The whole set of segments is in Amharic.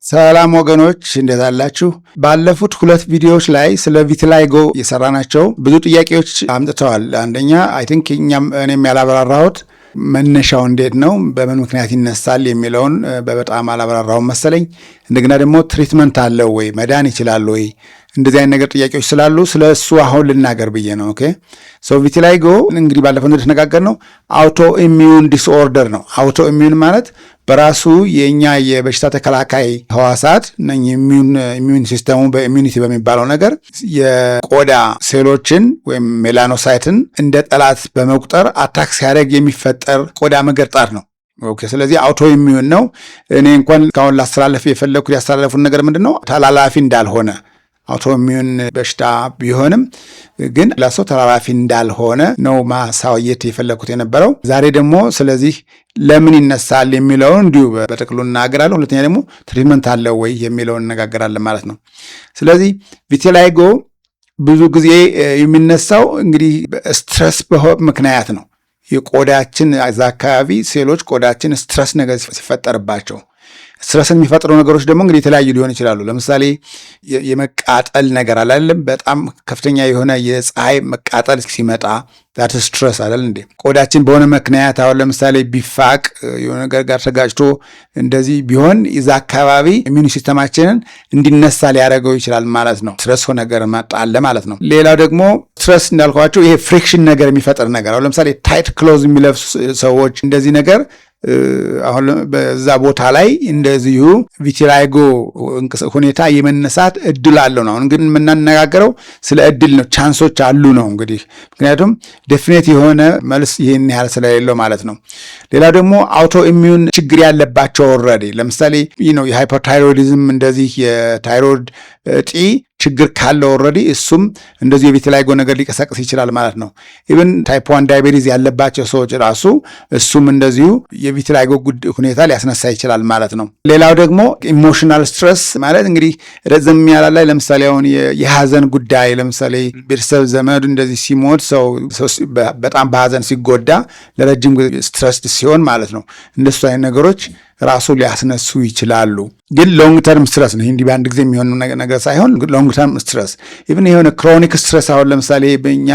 ሰላም ወገኖች እንዴት አላችሁ? ባለፉት ሁለት ቪዲዮዎች ላይ ስለ ቪቲላይጎ የሰራናቸው ብዙ ጥያቄዎች አምጥተዋል። አንደኛ እኔም ያላብራራሁት መነሻው እንዴት ነው፣ በምን ምክንያት ይነሳል የሚለውን በጣም አላብራራሁም መሰለኝ። እንደገና ደግሞ ትሪትመንት አለው ወይ፣ መዳን ይችላል ወይ፣ እንደዚህ አይነት ነገር ጥያቄዎች ስላሉ ስለ እሱ አሁን ልናገር ብዬ ነው። ኦኬ ሶ ቪቲላይጎ እንግዲህ ባለፈው እንደተነጋገርነው አውቶ ኢሚዩን ዲስኦርደር ነው። አውቶ ኢሚዩን ማለት በራሱ የኛ የበሽታ ተከላካይ ህዋሳት ኢሚዩን ሲስተሙ በኢሚዩኒቲ በሚባለው ነገር የቆዳ ሴሎችን ወይም ሜላኖሳይትን እንደ ጠላት በመቁጠር አታክ ሲያደርግ የሚፈጠር ቆዳ መገርጣት ነው። ኦኬ ስለዚህ አውቶ ኢሚዩን ነው። እኔ እንኳን ካሁን ላስተላለፍ የፈለኩት ያስተላለፉን ነገር ምንድነው ተላላፊ እንዳልሆነ አውቶ ኢሚዩን በሽታ ቢሆንም ግን ለሰው ተላላፊ እንዳልሆነ ነው ማሳየት የፈለኩት የነበረው። ዛሬ ደግሞ ስለዚህ ለምን ይነሳል የሚለውን እንዲሁ በጥቅሉ እናገራለሁ። ሁለተኛ ደግሞ ትሪትመንት አለው ወይ የሚለውን እነጋገራለን ማለት ነው። ስለዚህ ቪቲላይጎ ብዙ ጊዜ የሚነሳው እንግዲህ ስትረስ ምክንያት ነው። የቆዳችን እዛ አካባቢ ሴሎች ቆዳችን ስትረስ ነገር ሲፈጠርባቸው፣ ስትረስን የሚፈጥሩ ነገሮች ደግሞ እንግዲህ የተለያዩ ሊሆን ይችላሉ። ለምሳሌ የመቃጠል ነገር አላለም፣ በጣም ከፍተኛ የሆነ የፀሐይ መቃጠል ሲመጣ ዳት ስትረስ አይደል እንዴ? ቆዳችን በሆነ ምክንያት አሁን ለምሳሌ ቢፋቅ የሆነ ነገር ጋር ተጋጭቶ እንደዚህ ቢሆን እዛ አካባቢ ኢሚዩን ሲስተማችንን እንዲነሳ ሊያደርገው ይችላል ማለት ነው። ስትረስ ነገር አለ ማለት ነው። ሌላው ደግሞ ስትረስ እንዳልኳቸው ይሄ ፍሪክሽን ነገር የሚፈጥር ነገር አሁን ለምሳሌ ታይት ክሎዝ የሚለብሱ ሰዎች እንደዚህ ነገር አሁን በዛ ቦታ ላይ እንደዚሁ ቪቲላይጎ ሁኔታ የመነሳት እድል አለው ነው። እንግዲህ የምናነጋገረው ስለ እድል ነው፣ ቻንሶች አሉ ነው እንግዲህ። ምክንያቱም ዴፊኔት የሆነ መልስ ይሄን ያህል ስለሌለው ማለት ነው። ሌላው ደግሞ አውቶ ኢሚዩን ችግር ያለባቸው ኦልሬዲ ለምሳሌ የሃይፐርታይሮይዲዝም እንደዚህ የታይሮይድ እጢ ችግር ካለው ኦልሬዲ እሱም እንደዚህ የቪቲላይጎ ነገር ሊቀሰቅስ ይችላል ማለት ነው። ኢቭን ታይፕ 1 ዳያቤቲስ ያለባቸው ሰዎች ራሱ እሱም እንደዚሁ የቪቲላይጎ ሁኔታ ሊያስነሳ ይችላል ማለት ነው። ሌላው ደግሞ ኢሞሽናል ስትረስ ማለት እንግዲህ ረዘም ያለ ላይ ለምሳሌ አሁን የሀዘን ጉዳይ ለምሳሌ ቤተሰብ ዘመድ እንደዚህ ሲሞት ሰው በጣም በሀዘን ሲጎዳ ለረጅም ስትረስ ሲሆን ማለት ነው። እንደሱ አይነት ነገሮች ራሱ ሊያስነሱ ይችላሉ። ግን ሎንግ ተርም ስትረስ ነው። እንዲህ በአንድ ጊዜ የሚሆን ነገር ሳይሆን ሎንግ ተርም ስትረስ ኢቭን የሆነ ክሮኒክ ስትረስ አሁን ለምሳሌ በእኛ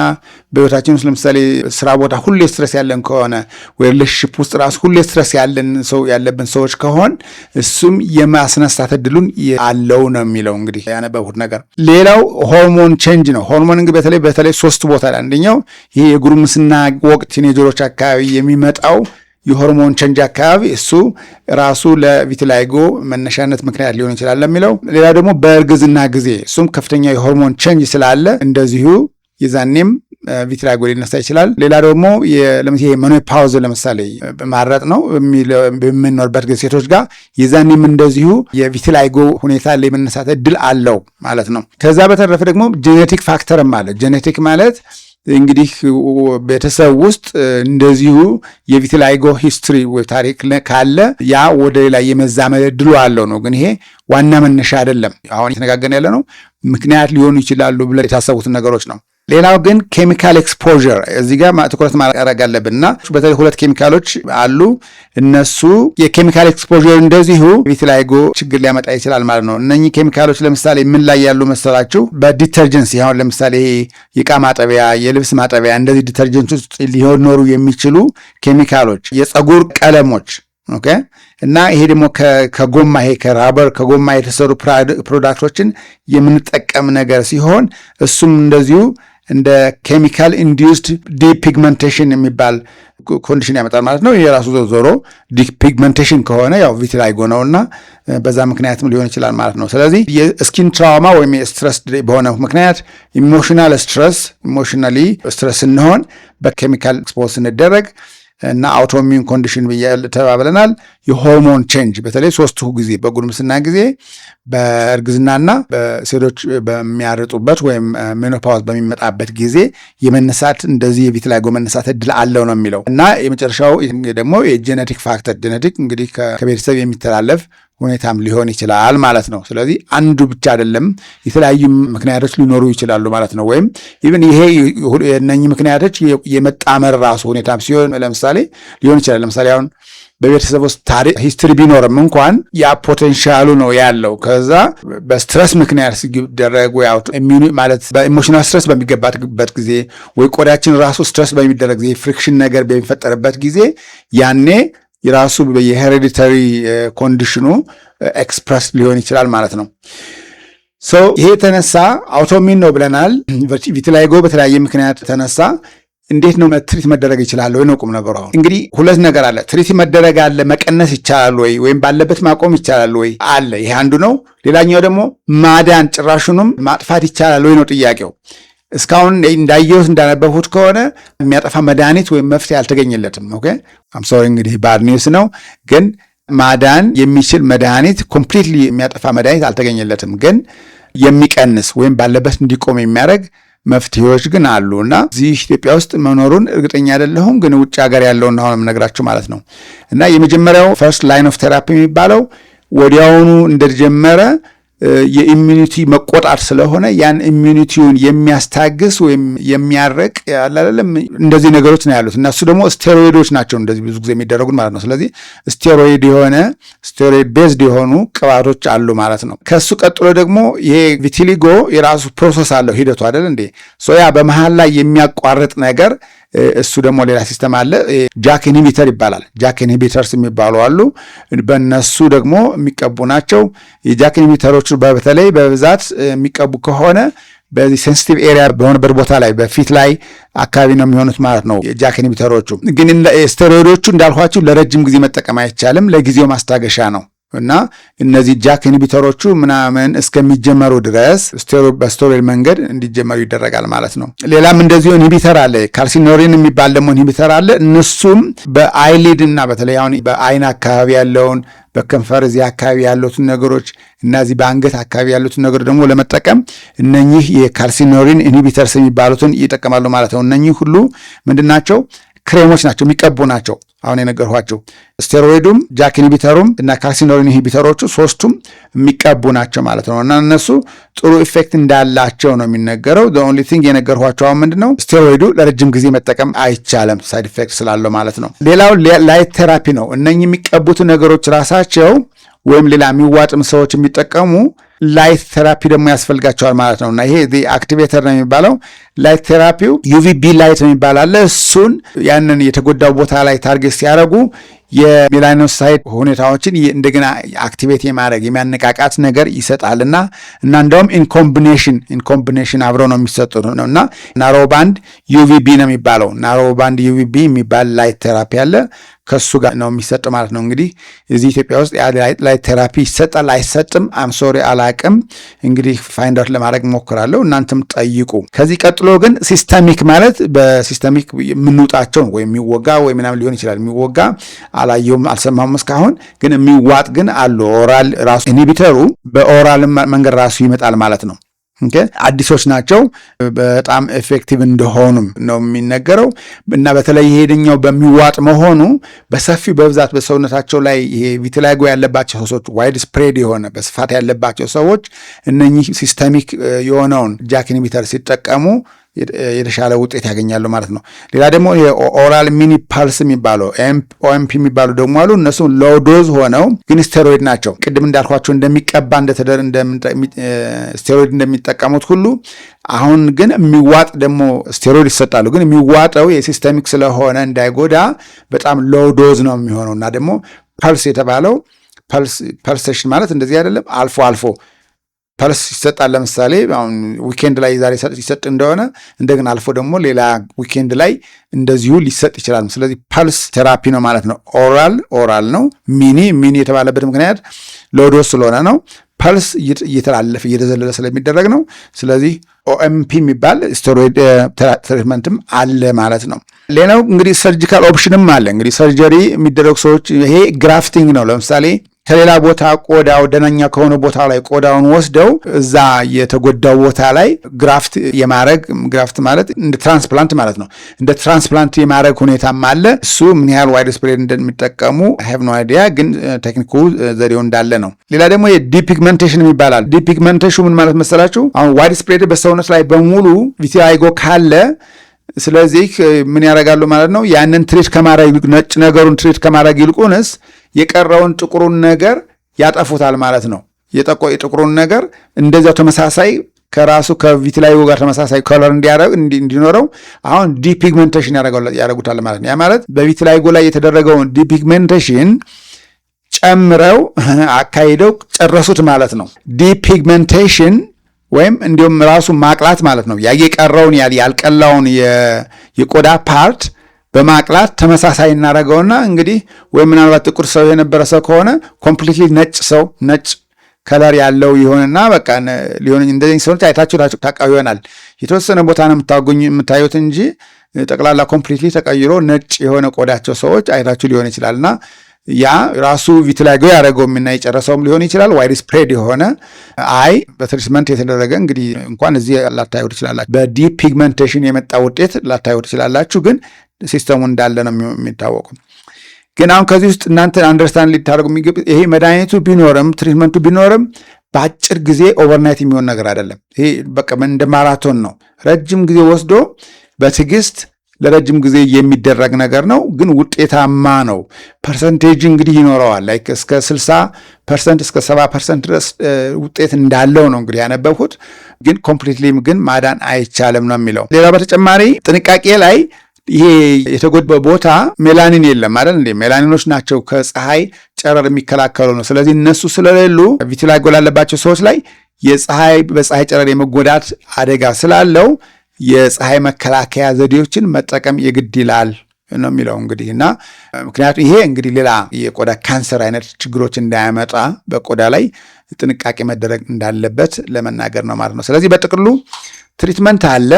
በህይወታችን ውስጥ ለምሳሌ ስራ ቦታ ሁሌ ስትረስ ያለን ከሆነ ወይ ሪሌሽንሺፕ ውስጥ ራሱ ሁሌ ስትረስ ያለብን ሰዎች ከሆን እሱም የማስነሳት እድሉን አለው ነው የሚለው እንግዲህ ያነበብኩት ነገር። ሌላው ሆርሞን ቼንጅ ነው። ሆርሞን እንግዲህ በተለይ ሶስት ቦታ ላይ አንደኛው ይሄ የጉርምስና ወቅት ቲኔጀሮች አካባቢ የሚመጣው የሆርሞን ቼንጅ አካባቢ እሱ ራሱ ለቪቲላይጎ መነሻነት ምክንያት ሊሆን ይችላል ለሚለው። ሌላ ደግሞ በእርግዝና ጊዜ እሱም ከፍተኛ የሆርሞን ቼንጅ ስላለ እንደዚሁ የዛኔም ቪቲላይጎ ሊነሳ ይችላል። ሌላ ደግሞ ለምሳሌ ሜኖፓውዝ ለምሳሌ ማረጥ ነው በምንኖርበት ጊዜ ሴቶች ጋር የዛኔም እንደዚሁ የቪቲላይጎ ሁኔታ የመነሳት እድል አለው ማለት ነው። ከዛ በተረፈ ደግሞ ጄኔቲክ ፋክተርም አለ። ጄኔቲክ ማለት እንግዲህ ቤተሰብ ውስጥ እንደዚሁ የቪቲላይጎ ሂስትሪ ወይ ታሪክ ካለ ያ ወደ ሌላ የመዛመድ እድሉ አለው ነው። ግን ይሄ ዋና መነሻ አይደለም። አሁን እየተነጋገርን ያለ ነው ምክንያት ሊሆኑ ይችላሉ ብለን የታሰቡትን ነገሮች ነው። ሌላው ግን ኬሚካል ኤክስፖዠር እዚህ ጋር ትኩረት ማድረግ አለብንና በተለይ ሁለት ኬሚካሎች አሉ። እነሱ የኬሚካል ኤክስፖዠር እንደዚሁ ቪቲላይጎ ችግር ሊያመጣ ይችላል ማለት ነው። እነኚህ ኬሚካሎች ለምሳሌ ምን ላይ ያሉ መሰላችሁ? በዲተርጀንሲ አሁን ለምሳሌ የዕቃ ማጠቢያ፣ የልብስ ማጠቢያ እንደዚህ ዲተርጀንት ውስጥ ሊኖሩ የሚችሉ ኬሚካሎች፣ የፀጉር ቀለሞች ኦኬ እና ይሄ ደግሞ ከጎማ ከራበር ከጎማ የተሰሩ ፕሮዳክቶችን የምንጠቀም ነገር ሲሆን እሱም እንደዚሁ እንደ ኬሚካል ኢንዲዩስድ ዲፒግመንቴሽን የሚባል ኮንዲሽን ያመጣል ማለት ነው። የራሱ ዞሮ ዲፒግመንቴሽን ከሆነ ያው ቪቲላይጎ ነውና በዛ ምክንያትም ሊሆን ይችላል ማለት ነው። ስለዚህ የስኪን ትራውማ ወይም የስትረስ በሆነ ምክንያት ኢሞሽናሊ ስትረስ ስንሆን በኬሚካል ኤክስፖዝ ስንደረግ እና አውቶሚዩን ኮንዲሽን ተባብለናል። የሆርሞን ቼንጅ በተለይ ሶስቱ ጊዜ በጉርምስና ጊዜ፣ በእርግዝናና በሴቶች በሚያርጡበት ወይም ሜኖፓውዝ በሚመጣበት ጊዜ የመነሳት እንደዚህ የቪቲላይጎ መነሳት እድል አለው ነው የሚለው። እና የመጨረሻው ደግሞ የጄኔቲክ ፋክተር ጄኔቲክ እንግዲህ ከቤተሰብ የሚተላለፍ ሁኔታም ሊሆን ይችላል ማለት ነው። ስለዚህ አንዱ ብቻ አይደለም፣ የተለያዩ ምክንያቶች ሊኖሩ ይችላሉ ማለት ነው። ወይም ኢቭን ይሄ እነኚህ ምክንያቶች የመጣመር ራሱ ሁኔታም ሲሆን ለምሳሌ ሊሆን ይችላል። ለምሳሌ አሁን በቤተሰብ ውስጥ ታሪክ ሂስትሪ ቢኖርም እንኳን ያ ፖቴንሻሉ ነው ያለው። ከዛ በስትረስ ምክንያት ሲደረግ ወይ ማለት በኢሞሽናል ስትረስ በሚገባበት ጊዜ ወይ ቆዳችን ራሱ ስትረስ በሚደረግ ጊዜ ፍሪክሽን ነገር በሚፈጠርበት ጊዜ ያኔ የራሱ የሄሬዲተሪ ኮንዲሽኑ ኤክስፕረስ ሊሆን ይችላል ማለት ነው። ይሄ የተነሳ አውቶሚን ነው ብለናል። ቪቲላይጎ በተለያየ ምክንያት ተነሳ። እንዴት ነው ትሪት መደረግ ይችላል ወይ ነው ቁም ነገሩ። አሁን እንግዲህ ሁለት ነገር አለ። ትሪት መደረግ አለ፣ መቀነስ ይቻላል ወይ ወይም ባለበት ማቆም ይቻላል ወይ አለ። ይሄ አንዱ ነው። ሌላኛው ደግሞ ማዳን ጭራሹንም ማጥፋት ይቻላል ወይ ነው ጥያቄው። እስካሁን እንዳየሁት እንዳነበብሁት ከሆነ የሚያጠፋ መድኃኒት ወይም መፍትሄ አልተገኘለትም። ኦኬ አም ሶሪ እንግዲህ ባድ ኒውስ ነው፣ ግን ማዳን የሚችል መድኃኒት ኮምፕሊትሊ የሚያጠፋ መድኃኒት አልተገኘለትም። ግን የሚቀንስ ወይም ባለበት እንዲቆም የሚያደርግ መፍትሄዎች ግን አሉ እና እዚህ ኢትዮጵያ ውስጥ መኖሩን እርግጠኛ አይደለሁም፣ ግን ውጭ ሀገር ያለውን አሁን የምነግራችሁ ማለት ነው። እና የመጀመሪያው ፈርስት ላይን ኦፍ ቴራፒ የሚባለው ወዲያውኑ እንደጀመረ የኢሚኒቲ መቆጣት ስለሆነ ያን ኢሚኒቲውን የሚያስታግስ ወይም የሚያረቅ አይደለም እንደዚህ ነገሮች ነው ያሉት። እና እሱ ደግሞ ስቴሮይዶች ናቸው እንደዚህ ብዙ ጊዜ የሚደረጉት ማለት ነው። ስለዚህ ስቴሮይድ ቤዝድ የሆኑ ቅባቶች አሉ ማለት ነው። ከሱ ቀጥሎ ደግሞ ይሄ ቪቲሊጎ የራሱ ፕሮሰስ አለው ሂደቱ አይደል እንዴ? ያ በመሃል ላይ የሚያቋርጥ ነገር እሱ ደግሞ ሌላ ሲስተም አለ። ጃክ ኢንሂቢተር ይባላል። ጃክ ኢንሂቢተርስ የሚባሉ አሉ። በእነሱ ደግሞ የሚቀቡ ናቸው። የጃክ ኢንሂቢተሮቹ በተለይ በብዛት የሚቀቡ ከሆነ በዚህ ሴንሲቲቭ ኤሪያ በሆነበት ቦታ ላይ በፊት ላይ አካባቢ ነው የሚሆኑት ማለት ነው። የጃክ ኢንሂቢተሮቹ ግን ስቴሮይዶቹ እንዳልኋችሁ ለረጅም ጊዜ መጠቀም አይቻልም፣ ለጊዜው ማስታገሻ ነው። እና እነዚህ ጃክ ኢንሂቢተሮቹ ምናምን እስከሚጀመሩ ድረስ በስቴሮይድ መንገድ እንዲጀመሩ ይደረጋል ማለት ነው። ሌላም እንደዚሁ ኢንሂቢተር አለ። ካልሲኖሪን የሚባል ደግሞ ኢንሂቢተር አለ። እነሱም በአይሊድ እና በተለይ አሁን በአይን አካባቢ ያለውን በከንፈር እዚህ አካባቢ ያሉትን ነገሮች እና እዚህ በአንገት አካባቢ ያሉትን ነገሮች ደግሞ ለመጠቀም እነኚህ የካልሲኖሪን ኢንሂቢተርስ የሚባሉትን ይጠቀማሉ ማለት ነው። እነኚህ ሁሉ ምንድናቸው? ክሬሞች ናቸው፣ የሚቀቡ ናቸው። አሁን የነገርኋቸው ስቴሮይዱም ጃክ ኢንሂቢተሩም እና ካልሲኖሪን ኢንሂቢተሮቹ ሶስቱም የሚቀቡ ናቸው ማለት ነው። እና እነሱ ጥሩ ኢፌክት እንዳላቸው ነው የሚነገረው። ኦንሊ ቲንግ የነገርኋቸው አሁን ምንድን ነው ስቴሮይዱ ለረጅም ጊዜ መጠቀም አይቻልም፣ ሳይድ ኢፌክት ስላለው ማለት ነው። ሌላው ላይት ቴራፒ ነው። እነኚህ የሚቀቡት ነገሮች ራሳቸው ወይም ሌላ የሚዋጥም ሰዎች የሚጠቀሙ ላይት ቴራፒ ደግሞ ያስፈልጋቸዋል ማለት ነው። እና ይሄ አክቲቬተር ነው የሚባለው። ላይት ቴራፒው ዩቪቢ ላይት ነው የሚባል አለ። እሱን ያንን የተጎዳው ቦታ ላይ ታርጌት ሲያደርጉ የሜላኖሳይት ሁኔታዎችን እንደገና አክቲቬት የማድረግ የሚያነቃቃት ነገር ይሰጣልና እና እንደውም ኢንኮምቢኔሽን አብረው ነው የሚሰጡ ነው። እና ናሮባንድ ዩቪቢ ነው የሚባለው። ናሮባንድ ዩቪቢ የሚባል ላይት ቴራፒ አለ። ከሱ ጋር ነው የሚሰጥ ማለት ነው። እንግዲህ እዚህ ኢትዮጵያ ውስጥ ላይት ቴራፒ ይሰጣል አይሰጥም፣ አምሶሪ አላቅም። እንግዲህ ፋይንድ አውት ለማድረግ ሞክራለሁ፣ እናንተም ጠይቁ። ከዚህ ቀጥሎ ግን ሲስተሚክ ማለት በሲስተሚክ የምንውጣቸው ወይ የሚወጋ ወይ ምናምን ሊሆን ይችላል። የሚወጋ አላየውም አልሰማሁም እስካሁን፣ ግን የሚዋጥ ግን አሉ። ኦራል ራሱ ኢንሂቢተሩ በኦራል መንገድ ራሱ ይመጣል ማለት ነው። አዲሶች ናቸው። በጣም ኤፌክቲቭ እንደሆኑም ነው የሚነገረው። እና በተለይ የሄደኛው በሚዋጥ መሆኑ በሰፊው በብዛት በሰውነታቸው ላይ ይሄ ቪቲላይጎ ያለባቸው ሰዎች ዋይድ ስፕሬድ የሆነ በስፋት ያለባቸው ሰዎች እነኚህ ሲስተሚክ የሆነውን ጃክ ኢንሂቢተር ሲጠቀሙ የተሻለ ውጤት ያገኛሉ ማለት ነው። ሌላ ደግሞ ኦራል ሚኒ ፐልስ የሚባለው ኦኤምፒ የሚባሉ ደግሞ አሉ። እነሱ ሎው ዶዝ ሆነው ግን ስቴሮይድ ናቸው። ቅድም እንዳልኳቸው እንደሚቀባ ስቴሮይድ እንደሚጠቀሙት ሁሉ አሁን ግን የሚዋጥ ደግሞ ስቴሮይድ ይሰጣሉ። ግን የሚዋጠው የሲስተሚክ ስለሆነ እንዳይጎዳ በጣም ሎው ዶዝ ነው የሚሆነው። እና ደግሞ ፐልስ የተባለው ፐልሴሽን ማለት እንደዚህ አይደለም፣ አልፎ አልፎ ፐልስ ይሰጣል። ለምሳሌ አሁን ዊኬንድ ላይ ዛሬ ይሰጥ እንደሆነ እንደገና አልፎ ደግሞ ሌላ ዊኬንድ ላይ እንደዚሁ ሊሰጥ ይችላል። ስለዚህ ፐልስ ቴራፒ ነው ማለት ነው። ኦራል ነው። ሚኒ የተባለበት ምክንያት ሎዶስ ስለሆነ ነው። ፐልስ እየተላለፈ እየተዘለለ ስለሚደረግ ነው። ስለዚህ ኦኤምፒ የሚባል ስቴሮይድ ትሪትመንትም አለ ማለት ነው። ሌላው እንግዲህ ሰርጂካል ኦፕሽንም አለ። እንግዲህ ሰርጀሪ የሚደረጉ ሰዎች ይሄ ግራፍቲንግ ነው። ለምሳሌ ከሌላ ቦታ ቆዳው ደነኛ ከሆነ ቦታ ላይ ቆዳውን ወስደው እዛ የተጎዳው ቦታ ላይ ግራፍት የማድረግ ግራፍት ማለት እንደ ትራንስፕላንት ማለት ነው። እንደ ትራንስፕላንት የማድረግ ሁኔታም አለ። እሱ ምን ያህል ዋይድ ስፕሬድ እንደሚጠቀሙ ሃቭ ኖ አይዲያ፣ ግን ቴክኒኩ ዘዴው እንዳለ ነው። ሌላ ደግሞ የዲፒግመንቴሽን ይባላል። ዲፒግመንቴሽን ምን ማለት መሰላችሁ? አሁን ዋይድ ስፕሬድ በሰውነት ላይ በሙሉ ቪቲላይጎ ካለ ስለዚህ ምን ያደርጋሉ ማለት ነው? ያንን ትሪት ከማድረግ ነጭ ነገሩን ትሪት ከማድረግ ይልቁንስ የቀረውን ጥቁሩን ነገር ያጠፉታል ማለት ነው። የጥቁሩን ነገር እንደዚያው ተመሳሳይ ከራሱ ከቪትላይጎ ጋር ተመሳሳይ ከለር እንዲኖረው አሁን ዲፒግመንቴሽን ያደርጉታል ማለት ነው። ያ ማለት በቪትላይጎ ላይ የተደረገውን ዲፒግመንቴሽን ጨምረው አካሂደው ጨረሱት ማለት ነው። ዲፒግመንቴሽን ወይም እንዲሁም ራሱ ማቅላት ማለት ነው። የቀረውን ያልቀላውን የቆዳ ፓርት በማቅላት ተመሳሳይ እናደርገውና እንግዲህ ወይም ምናልባት ጥቁር ሰው የነበረ ሰው ከሆነ ኮምፕሊትሊ ነጭ ከለር ያለው ይሆንና በቃ ሊሆን እንደዚህ ሰዎች አይታችሁ ታውቃው ይሆናል። የተወሰነ ቦታ ነው የምታዩት እንጂ ጠቅላላ ኮምፕሊትሊ ተቀይሮ ነጭ የሆነ ቆዳቸው ሰዎች አይታችሁ ሊሆን ይችላልና ያ ራሱ ቪትላይጎ ያደረገውም እና የጨረሰውም ሊሆን ይችላል። ዋይድ ስፕሬድ የሆነ በትሪትመንት የተደረገ እንግዲህ እንኳን እዚህ ላታዩ ትችላላችሁ። በዲፒግመንቴሽን የመጣ ውጤት ላታዩ ትችላላችሁ፣ ግን ሲስተሙ እንዳለ ነው የሚታወቀው። ግን አሁን ከዚህ ውስጥ እናንተ አንደርስታንድ ሊታደርጉ የሚገባ ይሄ መድኃኒቱ ቢኖርም ትሪትመንቱ ቢኖርም በአጭር ጊዜ ኦቨርናይት የሚሆን ነገር አይደለም። ይሄ በቃ እንደ ማራቶን ነው። ረጅም ጊዜ ወስዶ በትዕግስት ለረጅም ጊዜ የሚደረግ ነገር ነው፣ ግን ውጤታማ ነው። ፐርሰንቴጅ እንግዲህ ይኖረዋል። ላይክ እስከ 60% እስከ 70% ድረስ ውጤት እንዳለው ነው እንግዲህ ያነበብኩት። ግን ኮምፕሊትሊ ግን ማዳን አይቻልም ነው የሚለው። ሌላ በተጨማሪ ጥንቃቄ ላይ ይሄ የተጎዳ ቦታ ሜላኒን የለም አይደል እንዴ? ሜላኒኖች ናቸው ከፀሐይ ጨረር የሚከላከሉ ነው። ስለዚህ እነሱ ስለሌሉ ቪትላይጎ ላለባቸው ሰዎች ላይ በፀሐይ ጨረር የመጎዳት አደጋ ስላለው የፀሐይ መከላከያ ዘዴዎችን መጠቀም የግድ ይላል ነው የሚለው እንግዲህ እና ምክንያቱም ይሄ እንግዲህ ሌላ የቆዳ ካንሰር አይነት ችግሮች እንዳያመጣ በቆዳ ላይ ጥንቃቄ መደረግ እንዳለበት ለመናገር ነው ማለት ነው። ስለዚህ በጥቅሉ ትሪትመንት አለ።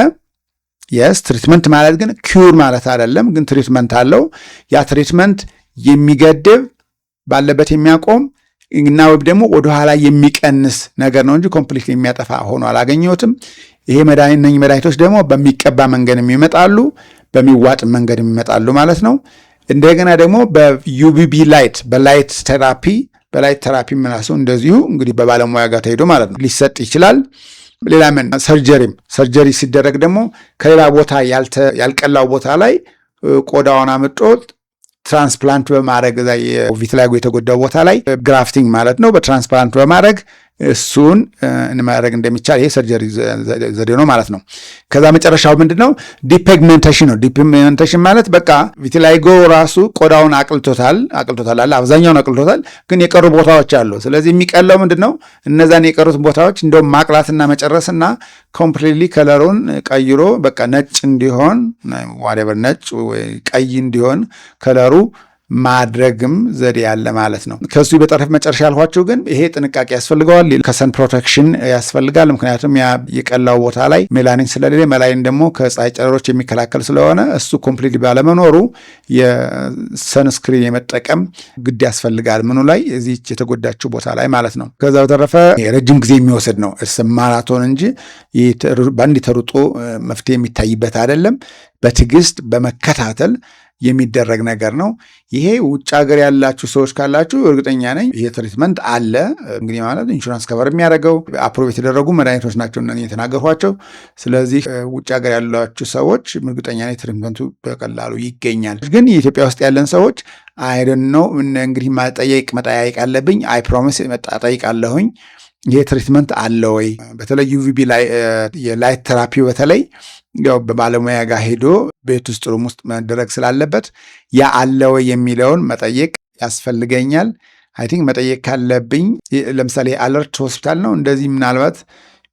የስ ትሪትመንት ማለት ግን ኪውር ማለት አይደለም፣ ግን ትሪትመንት አለው። ያ ትሪትመንት የሚገድብ ባለበት የሚያቆም እና ወይም ደግሞ ወደኋላ የሚቀንስ ነገር ነው እንጂ ኮምፕሊት የሚያጠፋ ሆኖ አላገኘሁትም። ይሄ መድኃኒቶች ደግሞ በሚቀባ መንገድ የሚመጣሉ፣ በሚዋጥ መንገድ የሚመጣሉ ማለት ነው። እንደገና ደግሞ በዩቪቢ ላይት በላይት ቴራፒ ምላሱ እንደዚሁ እንግዲህ በባለሙያ ጋር ተሄዶ ማለት ነው ሊሰጥ ይችላል። ሌላ ምን ሰርጀሪ ሲደረግ ደግሞ ከሌላ ቦታ ያልቀላው ቦታ ላይ ቆዳውን አምጦ ትራንስፕላንት በማድረግ ቪትላይጎ የተጎዳው ቦታ ላይ ግራፍቲንግ ማለት ነው በትራንስፕላንት በማድረግ እሱን ማድረግ እንደሚቻል ይሄ ሰርጀሪ ዘዴ ነው ማለት ነው። ከዛ መጨረሻው ምንድነው? ዲፒግመንቴሽን ነው። ዲፒግመንቴሽን ማለት በቃ ቪትላይጎ ራሱ ቆዳውን አቅልቶታል አለ አብዛኛውን አቅልቶታል፣ ግን የቀሩ ቦታዎች አሉ። ስለዚህ የሚቀለው ምንድነው? እነዛን የቀሩት ቦታዎች እንደውም ማቅላትና መጨረስና ኮምፕሊትሊ ከለሩን ቀይሮ በቃ ነጭ እንዲሆን ዋሬቨር ነጭ ወይ ቀይ እንዲሆን ከለሩ ማድረግም ዘዴ ያለ ማለት ነው። ከሱ በጠረፍ መጨረሻ ያልኋችሁ ግን ይሄ ጥንቃቄ ያስፈልገዋል። ከሰን ፕሮቴክሽን ያስፈልጋል። ምክንያቱም ያ የቀላው ቦታ ላይ ሜላኒን ስለሌለ ሜላኒን ደግሞ ከፀሐይ ጨረሮች የሚከላከል ስለሆነ እሱ ኮምፕሊት ባለመኖሩ የሰንስክሪን የመጠቀም ግድ ያስፈልጋል። ምኑ ላይ እዚህ የተጎዳችው ቦታ ላይ ማለት ነው። ከዛ በተረፈ ረጅም ጊዜ የሚወስድ ነው። እርስ ማራቶን እንጂ በአንድ ተሩጦ መፍትሄ የሚታይበት አይደለም። በትዕግስት በመከታተል የሚደረግ ነገር ነው። ይሄ ውጭ ሀገር ያላችሁ ሰዎች ካላችሁ እርግጠኛ ነኝ ይሄ ትሪትመንት አለ። እንግዲህ ማለት ኢንሹራንስ ከቨር የሚያደርገው አፕሮቭ የተደረጉ መድኃኒቶች ናቸው እና የተናገርኳቸው። ስለዚህ ውጭ ሀገር ያላችሁ ሰዎች እርግጠኛ ነኝ ትሪትመንቱ በቀላሉ ይገኛል። ግን የኢትዮጵያ ውስጥ ያለን ሰዎች አይደን ነው እንግዲህ መጠያየቅ አለብኝ። አይ ፕሮሚስ ጠይቃለሁኝ። ይሄ ትሪትመንት አለ ወይ? በተለይ ዩቪቢ የላይት ቴራፒ በተለይ ያው በባለሙያ ጋር ሄዶ ቤት ውስጥ ሩም ውስጥ መደረግ ስላለበት ያ አለ ወይ የሚለውን መጠየቅ ያስፈልገኛል። አይ ቲንክ መጠየቅ ካለብኝ ለምሳሌ አለርት ሆስፒታል ነው እንደዚህ ምናልባት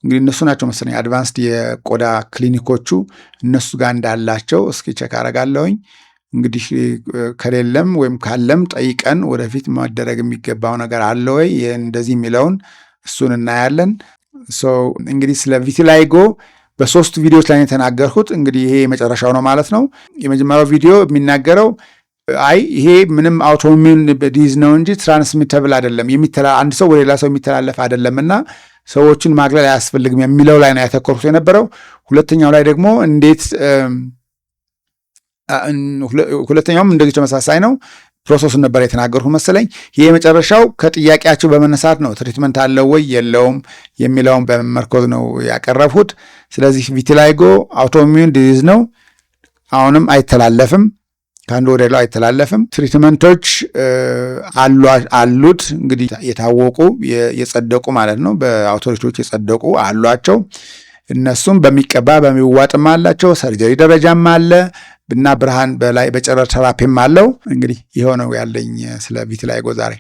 እንግዲህ እነሱ ናቸው መሰለኝ አድቫንስድ የቆዳ ክሊኒኮቹ እነሱ ጋር እንዳላቸው እስኪ ቼክ አደርጋለሁኝ። እንግዲህ ከሌለም ወይም ካለም ጠይቀን ወደፊት መደረግ የሚገባው ነገር አለ ወይ እንደዚህ የሚለውን እሱን እናያለን። እንግዲህ ስለ ቪትላይጎ በሶስት ቪዲዮዎች ላይ የተናገርኩት እንግዲህ ይሄ የመጨረሻው ነው ማለት ነው። የመጀመሪያው ቪዲዮ የሚናገረው ይሄ ምንም አውቶሚን ዲዝ ነው እንጂ ትራንስሚተብል አይደለም፣ አንድ ሰው ወደ ሌላ ሰው የሚተላለፍ አይደለም እና ሰዎችን ማግለል አያስፈልግም የሚለው ላይ ነው ያተኮርኩት የነበረው። ሁለተኛው ላይ ደግሞ ሁለተኛውም እንደዚህ ተመሳሳይ ነው። ፕሮሰሱን ነበር የተናገርኩ መሰለኝ። ይህ የመጨረሻው ከጥያቄያቸው በመነሳት ነው ትሪትመንት አለው ወይ የለውም የሚለውን በመመርኮዝ ነው ያቀረብሁት። ስለዚህ ቪትላይጎ አውቶሚዩን ዲዚዝ ነው። አሁንም አይተላለፍም፣ ከአንዱ ወደ ሌላው አይተላለፍም። ትሪትመንቶች አሉት እንግዲህ የታወቁ የጸደቁ ማለት ነው፣ በአውቶሪቲዎች የጸደቁ አሏቸው። እነሱም በሚቀባ በሚዋጥም አላቸው፣ ሰርጀሪ ደረጃም አለ እና ብርሃን በላይ በጨረር ተራፒም አለው። እንግዲህ ይኸው ነው ያለኝ ስለ ቪቲላይጎ ዛሬ።